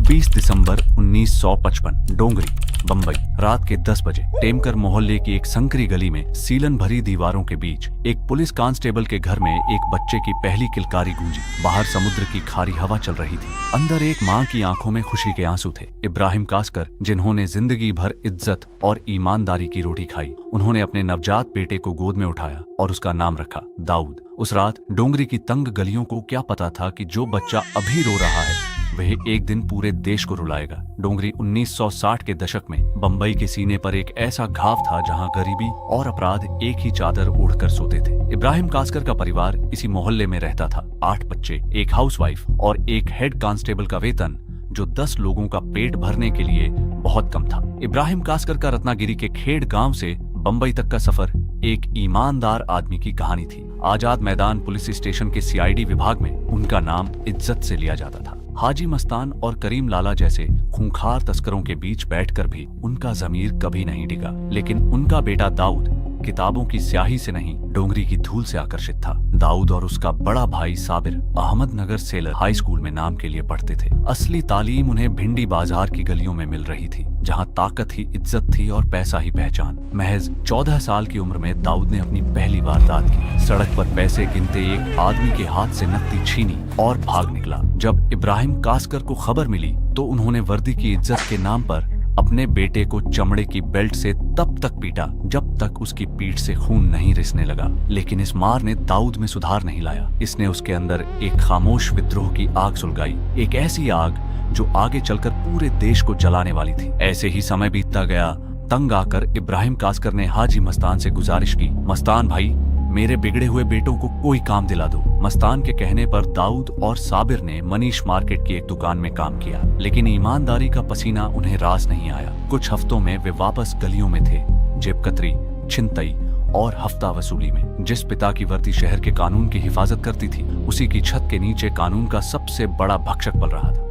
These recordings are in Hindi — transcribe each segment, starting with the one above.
20 दिसंबर 1955 डोंगरी, बम्बई। रात के 10 बजे टेमकर मोहल्ले की एक संकरी गली में सीलन भरी दीवारों के बीच एक पुलिस कांस्टेबल के घर में एक बच्चे की पहली किलकारी गूंजी। बाहर समुद्र की खारी हवा चल रही थी। अंदर एक माँ की आंखों में खुशी के आंसू थे। इब्राहिम कासकर, जिन्होंने जिंदगी भर इज्जत और ईमानदारी की रोटी खाई, उन्होंने अपने नवजात बेटे को गोद में उठाया और उसका नाम रखा दाऊद। उस रात डोंगरी की तंग गलियों को क्या पता था कि जो बच्चा अभी रो रहा है वह एक दिन पूरे देश को रुलाएगा। डोंगरी 1960 के दशक में बंबई के सीने पर एक ऐसा घाव था जहां गरीबी और अपराध एक ही चादर ओढ़कर सोते थे। इब्राहिम कासकर का परिवार इसी मोहल्ले में रहता था। 8 बच्चे, एक हाउसवाइफ और एक हेड कांस्टेबल का वेतन, जो 10 लोगों का पेट भरने के लिए बहुत कम था। इब्राहिम कासकर का रत्नागिरी के खेड़ गांव से बंबई तक का सफर एक ईमानदार आदमी की कहानी थी। आजाद मैदान पुलिस स्टेशन के सीआईडी विभाग में उनका नाम इज्जत से लिया जाता था। हाजी मस्तान और करीम लाला जैसे खूंखार तस्करों के बीच बैठकर भी उनका जमीर कभी नहीं डिगा। लेकिन उनका बेटा दाऊद किताबों की स्याही से नहीं, डोंगरी की धूल से आकर्षित था। दाऊद और उसका बड़ा भाई Sabir Ahmednagar seller high school में नाम के लिए पढ़ते थे। असली तालीम उन्हें भिंडी बाजार की गलियों में मिल रही थी, जहां ताकत ही इज्जत थी और पैसा ही पहचान। महज 14 साल की उम्र में दाऊद ने अपनी पहली वारदात की। सड़क पर पैसे गिनते एक आदमी के हाथ से नकदी छीनी और भाग निकला। जब इब्राहिम कासकर को खबर मिली तो उन्होंने वर्दी की इज्जत के नाम पर अपने बेटे को चमड़े की बेल्ट से तब तक पीटा जब तक उसकी पीठ से खून नहीं रिसने लगा। लेकिन इस मार ने दाऊद में सुधार नहीं लाया। इसने उसके अंदर एक खामोश विद्रोह की आग सुलगाई, एक ऐसी आग जो आगे चलकर पूरे देश को जलाने वाली थी। ऐसे ही समय बीतता गया। तंग आकर इब्राहिम कासकर ने हाजी मस्तान से गुजारिश की, मस्तान भाई, मेरे बिगड़े हुए बेटों को कोई काम दिला दो। मस्तान के कहने पर दाऊद और साबिर ने मनीष मार्केट की एक दुकान में काम किया, लेकिन ईमानदारी का पसीना उन्हें रास नहीं आया। कुछ हफ्तों में वे वापस गलियों में थे, जेबकतरी, छिनतई और हफ्ता वसूली में। जिस पिता की वर्दी शहर के कानून की हिफाजत करती थी, उसी की छत के नीचे कानून का सबसे बड़ा भक्षक पल रहा था।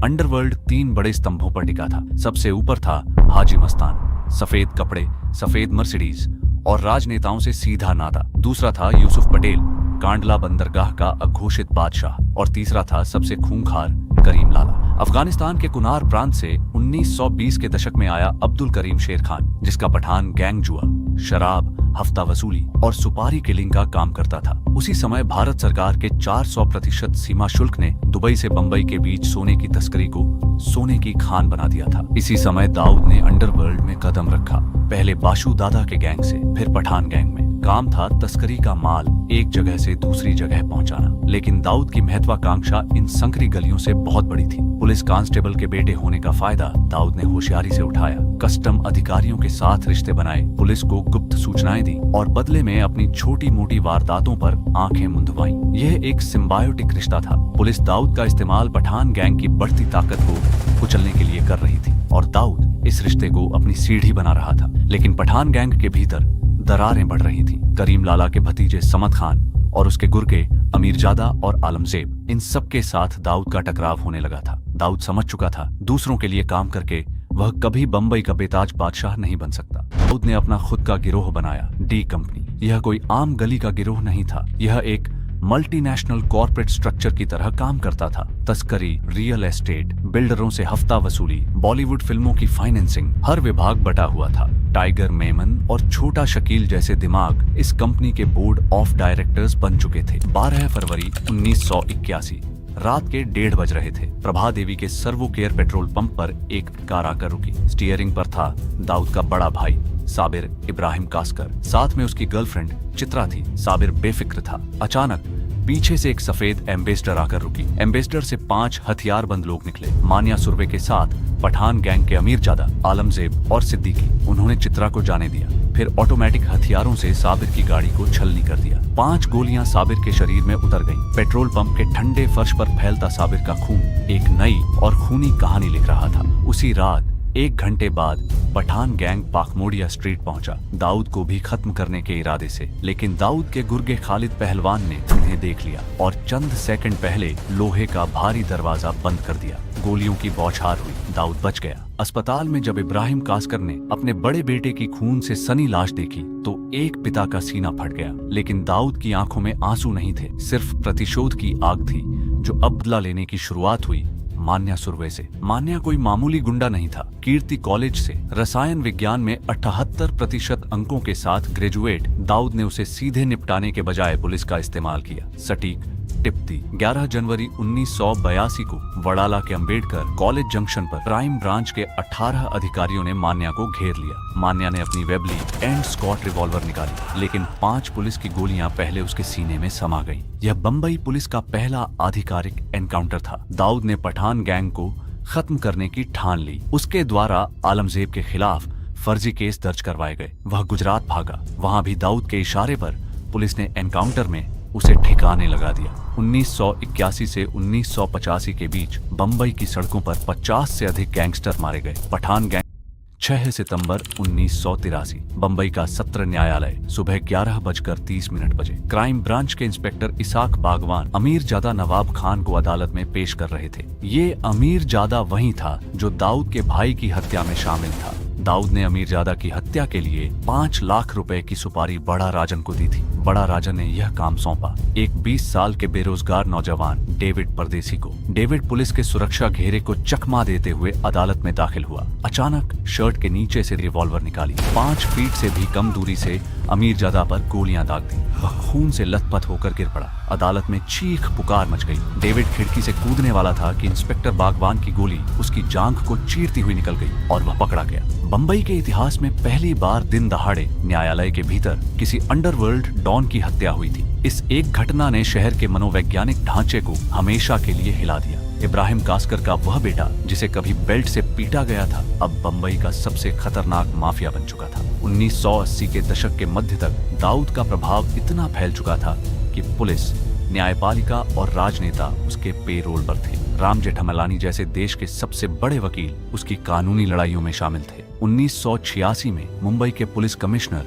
अंडरवर्ल्ड 3 बड़े स्तंभों पर टिका था। सबसे ऊपर था हाजी मस्तान, सफेद कपड़े, सफेद मर्सिडीज और राजनेताओं से सीधा नाता। दूसरा था यूसुफ पटेल, कांडला बंदरगाह का अघोषित बादशाह। और तीसरा था सबसे खूंखार करीम लाला, अफगानिस्तान के कुनार प्रांत से 1920 के दशक में आया अब्दुल करीम शेर खान, जिसका पठान गैंग जुआ, शराब, हफ्ता वसूली और सुपारी किलिंग का काम करता था। उसी समय भारत सरकार के 400% सीमा शुल्क ने दुबई से बंबई के बीच सोने की तस्करी को सोने की खान बना दिया था। इसी समय दाऊद ने अंडरवर्ल्ड में कदम रखा, पहले बाशु दादा के गैंग से, फिर पठान गैंग में। काम था तस्करी का माल एक जगह से दूसरी जगह पहुंचाना। लेकिन दाऊद की महत्वाकांक्षा इन संकरी गलियों से बहुत बड़ी थी। पुलिस कांस्टेबल के बेटे होने का फायदा दाऊद ने होशियारी से उठाया। कस्टम अधिकारियों के साथ रिश्ते बनाए, पुलिस को गुप्त सूचनाएं दी और बदले में अपनी छोटी मोटी वारदातों पर आंखें मुंदवाईं। यह एक सिम्बायोटिक रिश्ता था। पुलिस दाऊद का इस्तेमाल पठान गैंग की बढ़ती ताकत को कुचलने के लिए कर रही थी और दाऊद इस रिश्ते को अपनी सीढ़ी बना रहा था। लेकिन पठान गैंग के भीतर दरारें बढ़ रही थीं। करीम लाला के भतीजे समद खान और उसके गुर्गे अमीरजादा और आलमजेब, इन सब के साथ दाऊद का टकराव होने लगा था। दाऊद समझ चुका था, दूसरों के लिए काम करके वह कभी बंबई का बेताज बादशाह नहीं बन सकता। दाऊद ने अपना खुद का गिरोह बनाया, डी कंपनी। यह कोई आम गली का गिरोह नहीं था, यह एक मल्टीनेशनल कॉर्पोरेट स्ट्रक्चर की तरह काम करता था। तस्करी, रियल एस्टेट, बिल्डरों से हफ्ता वसूली, बॉलीवुड फिल्मों की फाइनेंसिंग, हर विभाग बटा हुआ था। टाइगर मेमन और छोटा शकील जैसे दिमाग इस कंपनी के बोर्ड ऑफ डायरेक्टर्स बन चुके थे। 12 फरवरी 1981 रात के 1:30 बज रहे थे। प्रभा देवी के सर्वो केयर पेट्रोल पंप पर एक कार आकर रुकी। स्टीयरिंग पर था दाऊद का बड़ा भाई साबिर इब्राहिम कासकर, साथ में उसकी गर्लफ्रेंड चित्रा थी। साबिर बेफिक्र था। अचानक पीछे से एक सफेद एम्बेसडर आकर रुकी। एम्बेसडर से 5 हथियारबंद लोग निकले, मानिया सुरवे के साथ पठान गैंग के अमीरजादा, आलमजेब और सिद्दीकी। उन्होंने चित्रा को जाने दिया, फिर ऑटोमेटिक हथियारों से साबिर की गाड़ी को छलनी कर दिया। 5 गोलियां साबिर के शरीर में उतर गईं। पेट्रोल पंप के ठंडे फर्श पर फैलता साबिर का खून एक नई और खूनी कहानी लिख रहा था। उसी रात 1 घंटे बाद पठान गैंग पाखमोडिया स्ट्रीट पहुंचा, दाऊद को भी खत्म करने के इरादे से। लेकिन दाऊद के गुर्गे खालिद पहलवान ने उन्हें देख लिया और चंद सेकंड पहले लोहे का भारी दरवाजा बंद कर दिया। गोलियों की बौछार हुई, दाऊद बच गया। अस्पताल में जब इब्राहिम कासकर ने अपने बड़े बेटे की खून से सनी लाश देखी तो एक पिता का सीना फट गया। लेकिन दाऊद की आंखों में आंसू नहीं थे, सिर्फ प्रतिशोध की आग थी। जो अब बदला लेने की शुरुआत हुई, मान्या सुरवे से। मान्या कोई मामूली गुंडा नहीं था। कीर्ति कॉलेज से रसायन विज्ञान में 78% अंकों के साथ ग्रेजुएट दाऊद ने उसे सीधे निपटाने के बजाय पुलिस का इस्तेमाल किया। सटीक टिप दी। 11 जनवरी 1982 को वडाला के अंबेडकर कॉलेज जंक्शन पर क्राइम ब्रांच के 18 अधिकारियों ने मान्या को घेर लिया। मान्या ने अपनी वेबली एंड स्कॉट रिवॉल्वर निकाली, लेकिन 5 पुलिस की गोलियां पहले उसके सीने में समा गईं। यह बंबई पुलिस का पहला आधिकारिक एनकाउंटर था। दाऊद ने पठान गैंग को खत्म करने की ठान ली। उसके द्वारा आलमजेब के खिलाफ फर्जी केस दर्ज करवाए गए। वह गुजरात भागा। वहां भी दाऊद के इशारे पर पुलिस ने एनकाउंटर में उसे ठिकाने लगा दिया। 1981 से 1985 के बीच बंबई की सड़कों पर 50 से अधिक गैंगस्टर मारे गए। पठान गैंग 6 सितंबर 1983 बंबई का सत्र न्यायालय सुबह 11:30 बजे। क्राइम ब्रांच के इंस्पेक्टर इसाक बागवान अमीरजादा नवाब खान को अदालत में पेश कर रहे थे। ये अमीरजादा वही था जो दाऊद के भाई की हत्या में शामिल था। दाऊद ने अमीरजादा की हत्या के लिए 5 लाख रुपए की सुपारी बड़ा राजन को दी थी। बड़ा राजन ने यह काम सौंपा एक 20 साल के बेरोजगार नौजवान डेविड परदेसी को। डेविड पुलिस के सुरक्षा घेरे को चकमा देते हुए अदालत में दाखिल हुआ। अचानक शर्ट के नीचे से रिवॉल्वर निकाली। 5 फीट से भी कम दूरी से अमीरजादा पर गोलियां दाग दी। वह खून से लथपथ होकर गिर पड़ा। अदालत में चीख पुकार मच गई। डेविड खिड़की से कूदने वाला था कि इंस्पेक्टर बागवान की गोली उसकी जांघ को चीरती हुई निकल गई और वह पकड़ा गया। बंबई के इतिहास में पहली बार दिन दहाड़े न्यायालय के भीतर किसी अंडरवर्ल्ड डॉन की हत्या हुई थी। इस एक घटना ने शहर के मनोवैज्ञानिक ढांचे को हमेशा के लिए हिला दिया। इब्राहिम कास्कर का वह बेटा जिसे कभी बेल्ट से पीटा गया था, अब बंबई का सबसे खतरनाक माफिया बन चुका था। 1980 के दशक के मध्य तक दाऊद का प्रभाव इतना फैल चुका था कि पुलिस, न्यायपालिका और राजनेता उसके पेरोल पर थे। राम जेठमलानी जैसे देश के सबसे बड़े वकील उसकी कानूनी लड़ाइयों में शामिल थे। 1986 में मुंबई के पुलिस कमिश्नर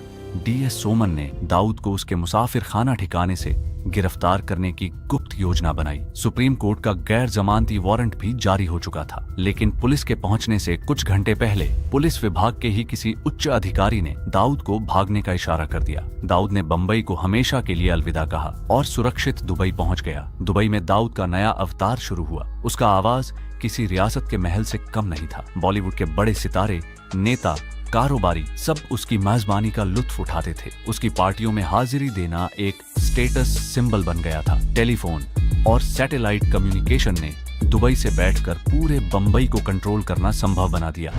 DS सोमन ने दाऊद को उसके मुसाफिर खाना ठिकाने से गिरफ्तार करने की गुप्त योजना बनाई। सुप्रीम कोर्ट का गैर जमानती वारंट भी जारी हो चुका था, लेकिन पुलिस के पहुंचने से कुछ घंटे पहले पुलिस विभाग के ही किसी उच्च अधिकारी ने दाऊद को भागने का इशारा कर दिया। दाऊद ने बंबई को हमेशा के लिए अलविदा कहा और सुरक्षित दुबई पहुंच गया। दुबई में दाऊद का नया अवतार शुरू हुआ। उसका आवाज किसी रियासत के महल से कम नहीं था। बॉलीवुड के बड़े सितारे, नेता, कारोबारी सब उसकी मेजबानी का लुत्फ उठाते थे। उसकी पार्टियों में हाजिरी देना एक स्टेटस सिंबल बन गया था। टेलीफोन और सैटेलाइट कम्युनिकेशन ने दुबई से बैठकर पूरे बंबई को कंट्रोल करना संभव बना दिया।